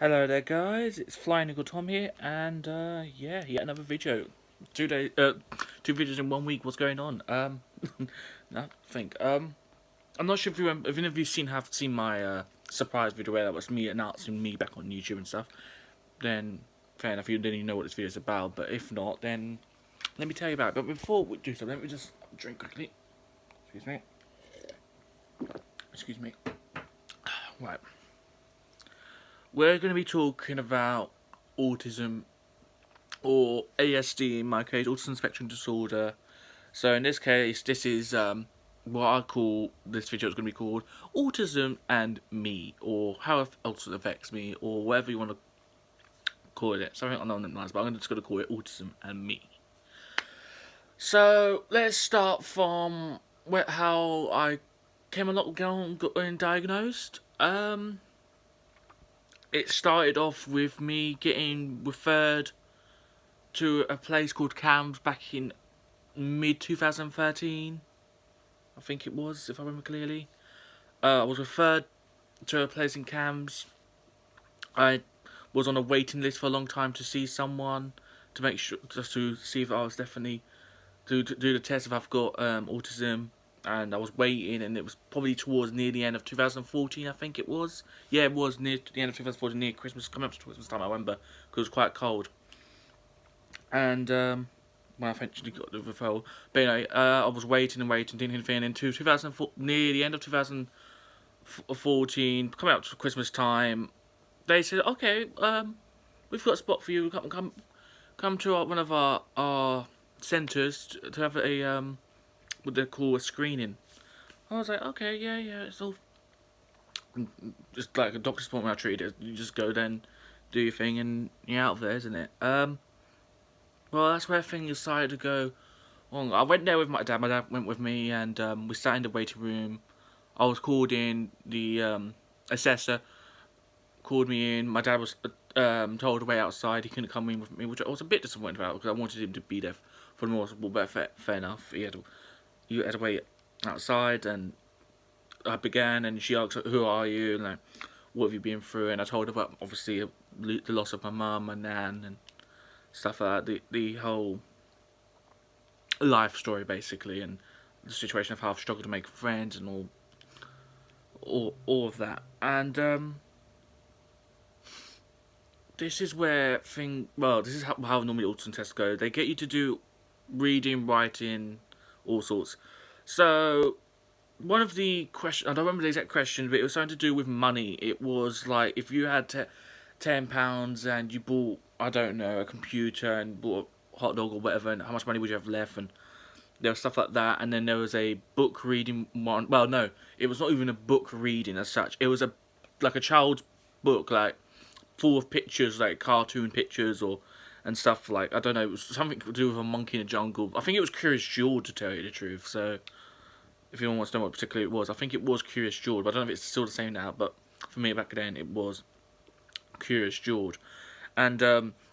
Hello there, guys. It's Flying Eagle Tom here, and yeah, yet another video. 2 days, 2 videos in 1 week. What's going on? Nothing. I'm not sure if any of you have seen my surprise video where that was me announcing me back on YouTube and stuff. Then fair enough, you didn't even know what this video is about. But if not, then let me tell you about it. But before we do so, let me just drink quickly. Excuse me. Excuse me. Right. We're going to be talking about autism, or ASD in my case, autism spectrum disorder. So in this case, this is what I call this video is going to be called Autism and Me, or how autism affects me, or whatever you want to call it. Something along those lines, but I'm just going to call it Autism and Me. So let's start from how I came along getting diagnosed. It started off with me getting referred to a place called CAMS back in mid 2013. I think it was, if I remember clearly. I was referred to a place in CAMS. I was on a waiting list for a long time to see someone to make sure, just to see if I was definitely to do the test if I've got autism. And I was waiting, and it was probably towards near the end of 2014, I think it was. Yeah, it was near the end of 2014, near Christmas, coming up to Christmas time, I remember, because it was quite cold. And when I eventually got the referral, but anyway, I was waiting and waiting, didn't hear anything. And in 2004, near the end of 2014, coming up to Christmas time, they said, "Okay, we've got a spot for you. Come to one of our centres to have a what they call a screening." I was like, "Okay, yeah, it's all just like a doctor's appointment. I treat it. You just go then, do your thing, and you're out of there, isn't it?" Well, that's where things decided to go on. I went there with my dad. My dad went with me, and we sat in the waiting room. I was called in. The assessor called me in. My dad was told to wait outside. He couldn't come in with me, which I was a bit disappointed about because I wanted him to be there for the more possible. But fair enough. He had to wait outside, and I began. And she asked, "Who are you?" And like, "What have you been through?" And I told her about obviously the loss of my mum, my nan, and stuff like that. The whole life story basically, and the situation of how I've struggled to make friends and all of that. And this is where this is how normally autism tests go. They get you to do reading, writing, all sorts. So one of the questions, I don't remember the exact question, but it was something to do with money. It was like if you had £10 and you bought, I don't know, a computer and bought a hot dog or whatever, and how much money would you have left? And there was stuff like that, and then there was a book reading one. Well, no, it was not even a book reading as such. It was a child's book, like full of pictures, like cartoon pictures or and stuff like, I don't know. It was something to do with a monkey in the jungle. I think it was Curious George, to tell you the truth. So if anyone wants to know what particularly it was, I think it was Curious George. But I don't know if it's still the same now. But for me back then, it was Curious George, and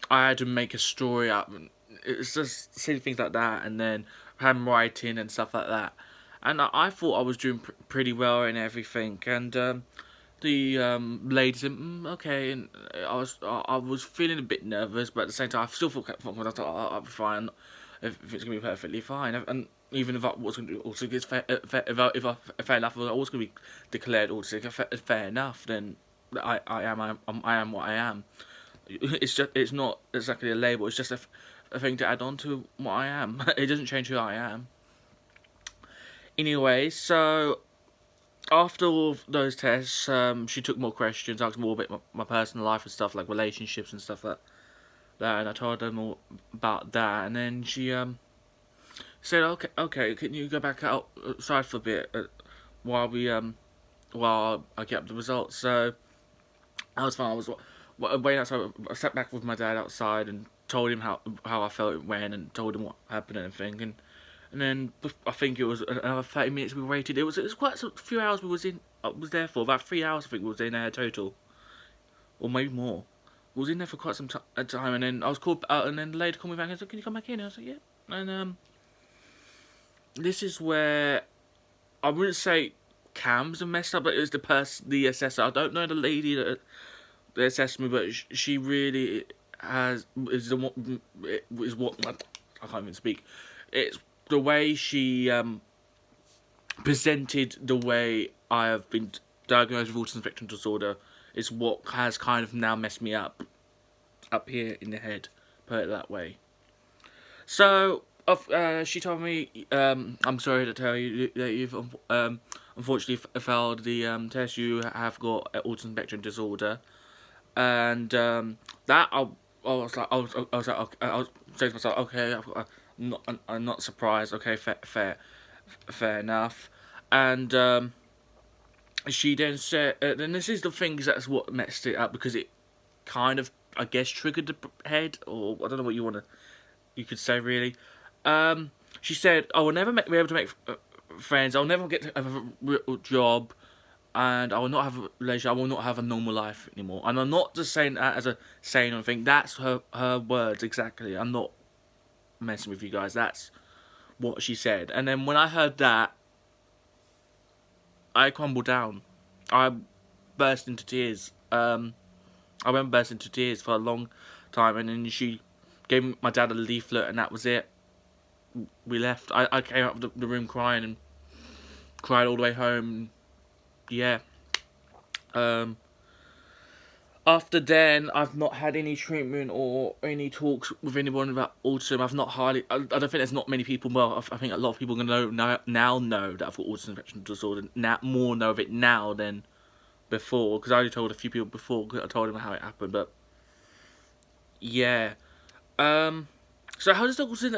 I had to make a story up. It's just silly things like that, and then handwriting and stuff like that. And I thought I was doing pretty well and everything. And the lady said, "Okay," and I was feeling a bit nervous, but at the same time, I still felt confident. I thought I'll be fine if it's gonna be perfectly fine. And even if I was going to also get if I fair enough, I was going to be declared autistic. Fair enough, then I am what I am. It's not exactly a label. It's just a thing to add on to what I am. It doesn't change who I am. Anyway, so after all of those tests, she took more questions, asked more about my personal life and stuff like relationships and stuff like that, and I told her more about that. And then she said, "Okay, can you go back outside for a bit while we while I get up the results?" So I was fine. I was waiting outside. I sat back with my dad outside and told him how I felt it went, and told him what happened and everything. And then I think it was another 30 minutes we waited. It was quite a few hours we was in. I was there for about 3 hours. I think we was in there total, or maybe more. We was in there for quite some time, and then I was called out, and then the lady called me back and said, "Can you come back in?" And I was like, "Yeah." And this is where I wouldn't say cams are messed up, but it was the assessor. I don't know the lady the assessment, but she really is what I can't even speak. It's the way she presented the way I have been diagnosed with autism spectrum disorder is what has kind of now messed me up here in the head, put it that way. So she told me, I'm sorry to tell you that you've unfortunately failed the test. You have got autism spectrum disorder, and that I was like, I was saying to myself, okay, I'm not surprised. Okay, fair enough. And she then said, and this is the thing, that's what messed it up, because it kind of, I guess, triggered the head, or I don't know what you could say really. She said, I will never be able to make friends. I'll never get to have a real job, and I will not have a relationship. I will not have a normal life anymore. And I'm not just saying that as a saying or anything. That's her words exactly. I'm not messing with you guys. That's what she said. And then when I heard that, I crumbled down. I burst into tears. I went burst into tears for a long time, and then she gave my dad a leaflet, and that was it. We left. I came out of the room crying and cried all the way home. Yeah. After then, I've not had any treatment or any talks with anyone about autism. I've not hardly. I don't think there's not many people. Well, I think a lot of people are gonna now know that I've got autism spectrum disorder. Now more know of it now than before, because I only told a few people before. Cause I told them how it happened, but yeah. So how does autism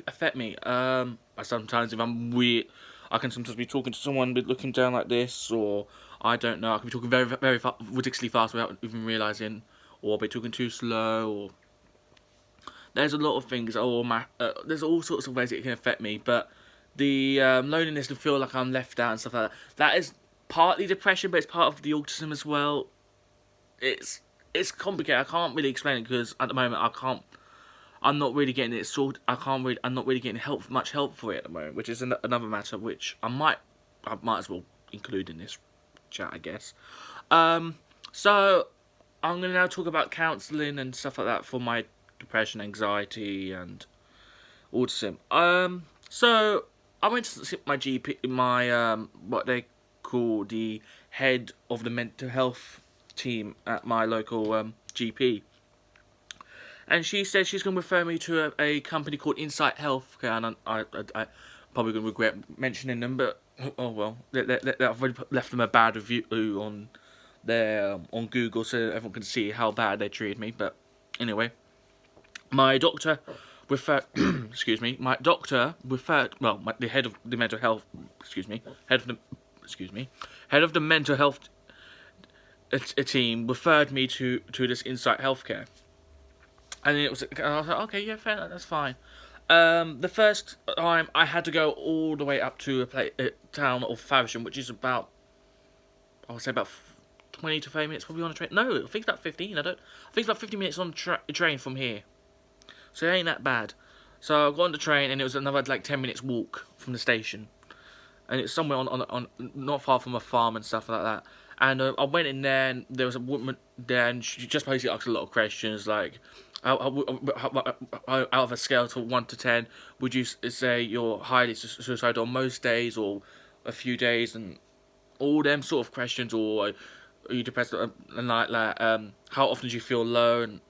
affect me? I sometimes, if I'm weird, I can sometimes be talking to someone looking down like this, or I don't know, I can be talking very, very ridiculously fast without even realising, or I'll be talking too slow, or there's a lot of things, or there's all sorts of ways it can affect me, but the loneliness to feel like I'm left out and stuff like that is partly depression, but it's part of the autism as well. It's complicated. I can't really explain it because at the moment I'm not really getting it sorted. I'm not really getting much help for it at the moment, which is another matter which I might as well include in this chat, I guess. So I'm gonna now talk about counselling and stuff like that for my depression, anxiety, and autism. So I went to see my GP, my what they call the head of the mental health team at my local GP. And she said she's going to refer me to a company called Insight Healthcare, and I probably going to regret mentioning them, but oh well, I've already left them a bad review on on Google, so everyone can see how bad they treated me. But anyway, my doctor referred, the head of the mental health, head of the mental health team referred me to this Insight Healthcare. And I was like, okay, yeah, fair, that's fine. The first time I had to go all the way up to a town of Faversham, which is about, I would say about 20 to 30 minutes probably on a train. No, I think it's about 15. I think it's about 50 minutes on a train from here. So it ain't that bad. So I got on the train, and it was another like 10 minutes walk from the station, and it's somewhere on not far from a farm and stuff like that. And I went in there, and there was a woman there, and she just basically asked a lot of questions, like, out of a scale to 1 to 10, would you say you're highly suicidal on most days, or a few days, and all them sort of questions, or are you depressed, and like that, how often do you feel low, and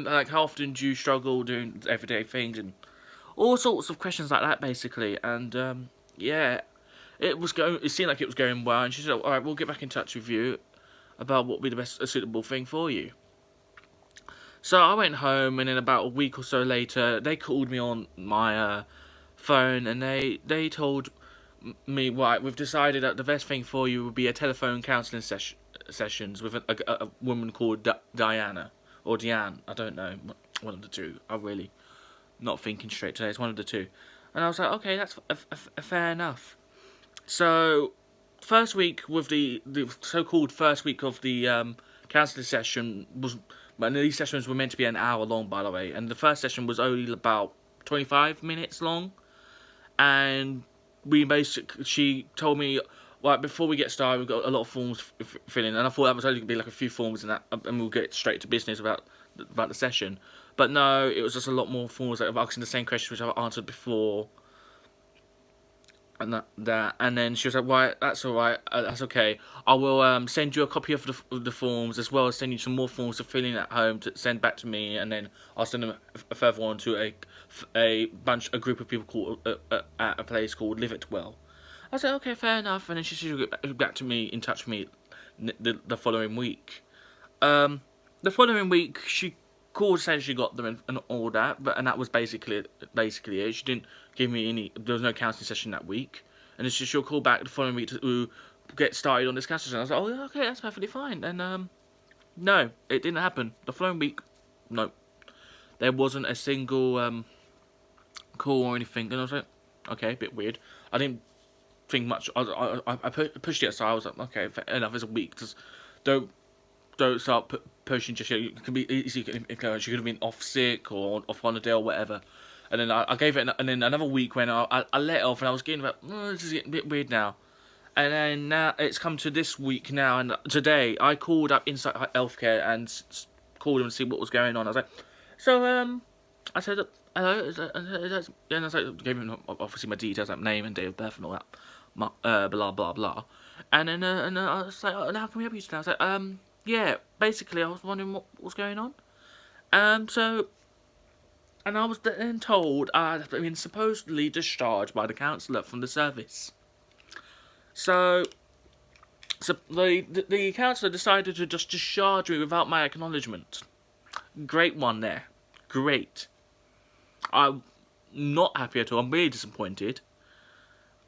like how often do you struggle doing everyday things, and all sorts of questions like that, basically. And yeah, it seemed like it was going well, and she said, all right, we'll get back in touch with you about what would be the best suitable thing for you. So I went home, and then about a week or so later, they called me on my phone, and they told me, right, we've decided that the best thing for you would be a telephone counselling sessions with a woman called Diana, or Deanne, I don't know, one of the two. I'm really not thinking straight today, it's one of the two. And I was like, okay, that's fair enough. So, first week with the so-called first week of the counselling session was, but these sessions were meant to be an hour long, by the way, and the first session was only about 25 minutes long, and she told me, Like, before we get started, we've got a lot of forms filling, and I thought that was only going to be like a few forms and that, and we'll get straight to business about the session. But no, it was just a lot more forms that were asking the same questions which I've answered before, and and then she was like, "Right, that's all right, that's okay. I will send you a copy of the forms, as well as send you some more forms to fill in at home to send back to me, and then I'll send them a further on to a group of people called at a place called Live It Well." I said, "Okay, fair enough," and then she should get back to me, in touch with me the following week. The following week, she called saying she got them and all that, and that was basically it. She didn't give me any. There was no counselling session that week, and she'll call back the following week to get started on this counselling session. I was like, "Oh, okay, that's perfectly fine." And no, it didn't happen. The following week, no, there wasn't a single call or anything, and I was like, "Okay, a bit weird." I didn't think much. I pushed it aside. I was like, "Okay, fair enough. It's a week. Just don't start pushing just yet. It can be easy. She could have been off sick or off holiday or whatever." And then I gave it, and then another week when I let off, and I was getting about, this is getting a bit weird now. And then now it's come to this week now, and today I called up Insight Healthcare and called them to see what was going on. I was like, "So I said, hello," and I was like, gave him obviously my details, like name and date of birth and all that, blah blah blah. And then I was like, "Oh, how can we help you today?" I was like, yeah, basically I was wondering what was going on. So, and I was then told I'd been supposedly discharged by the counsellor from the service. So the counsellor decided to just discharge me without my acknowledgement. Great one there. Great. I'm not happy at all. I'm really disappointed.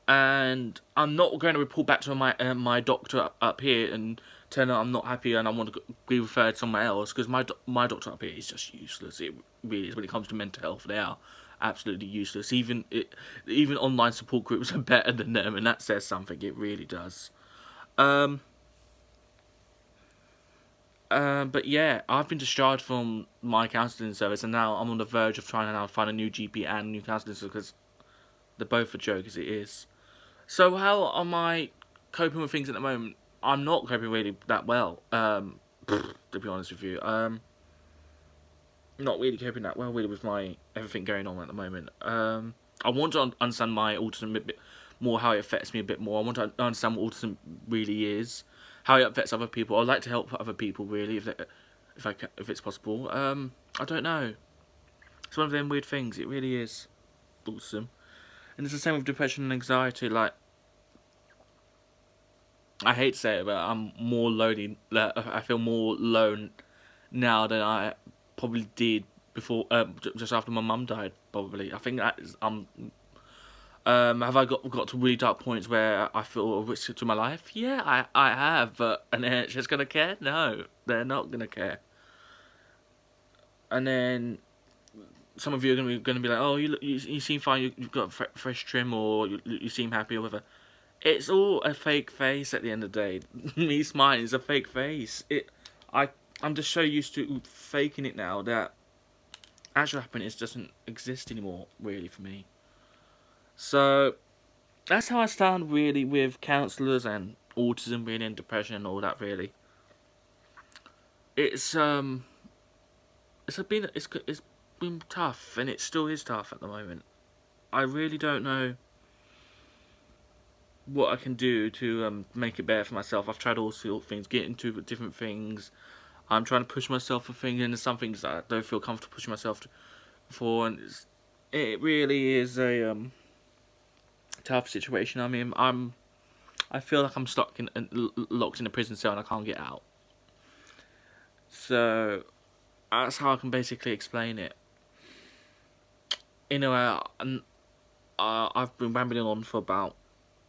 And I'm not going to report back to my doctor up here and tell her I'm not happy and I want to be referred somewhere else, because my doctor up here is just useless. It really is. When it comes to mental health, they are absolutely useless. Even online support groups are better than them, and that says something. It really does. But yeah, I've been discharged from my counselling service, and now I'm on the verge of trying to now find a new GP and a new counselling service, because they're both a joke as it is. So how am I coping with things at the moment? I'm not coping really that well. To be honest with you, not really coping that well really with my everything going on at the moment. I want to understand my autism a bit more, how it affects me a bit more. I want to understand what autism really is, how it affects other people. I'd like to help other people really, if it's possible. I don't know. It's one of them weird things. It really is awesome. And it's the same with depression and anxiety. Like, I hate to say it, but I'm more lonely. I feel more alone now than I probably did before, just after my mum died. Probably, I think that is. Have I got to really dark points where I feel a risk to my life? Yeah, I have. But are the NHS gonna care? No, they're not gonna care. And then some of you are gonna be like, "Oh, you seem fine. You've got fresh trim, or you seem happy, or whatever." It's all a fake face at the end of the day. Me smiling is a fake face. I'm just so used to faking it now that actual happiness doesn't exist anymore, really, for me. So that's how I stand really with counsellors and autism, really, and depression and all that. Really, it's been tough, and it still is tough at the moment. I really don't know what I can do to make it better for myself. I've tried all sorts of things, get into different things. I'm trying to push myself for things, and there's some things that I don't feel comfortable pushing myself for, and it really is a tough situation. I mean, I feel like I'm stuck locked in a prison cell and I can't get out. So that's how I can basically explain it. Anyway, I've been rambling on for about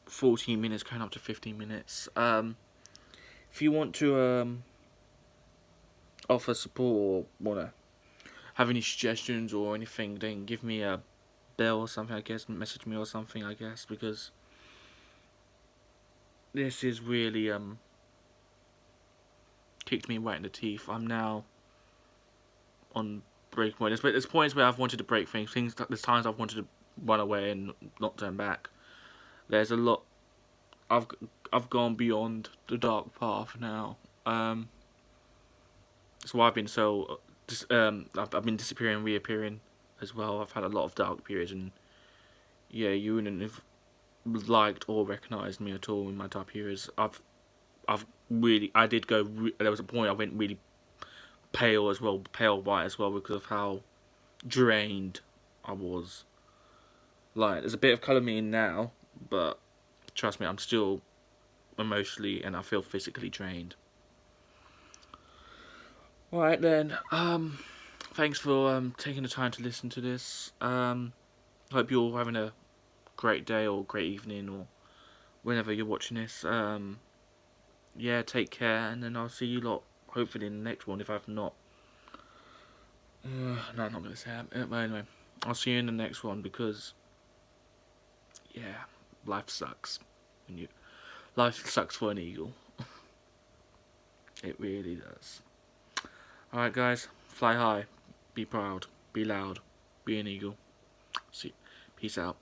14 minutes, going up to 15 minutes. If you want to offer support or wanna have any suggestions or anything, then give me a bell or something, I guess. Message me or something, I guess, because this is really kicked me right in the teeth. I'm now on break point. There's points where I've wanted to break things. There's times I've wanted to run away and not turn back. There's a lot. I've gone beyond the dark path now. That's why I've been so. I've been disappearing, and reappearing, as well. I've had a lot of dark periods, and yeah, you wouldn't have liked or recognised me at all in my dark periods. I've really, I did go. There was a point I went really pale as well, pale white as well, because of how drained I was. Like, there's a bit of colour me in now, but trust me, I'm still emotionally and I feel physically drained. Alright then, thanks for taking the time to listen to this. Hope you're all having a great day or great evening or whenever you're watching this. Yeah, take care, and then I'll see you lot hopefully in the next one if I've not. No, I'm not going to say that. But anyway, I'll see you in the next one because, yeah, life sucks. Life sucks for an eagle. It really does. Alright, guys, fly high, be proud, be loud, be an eagle. See, peace out.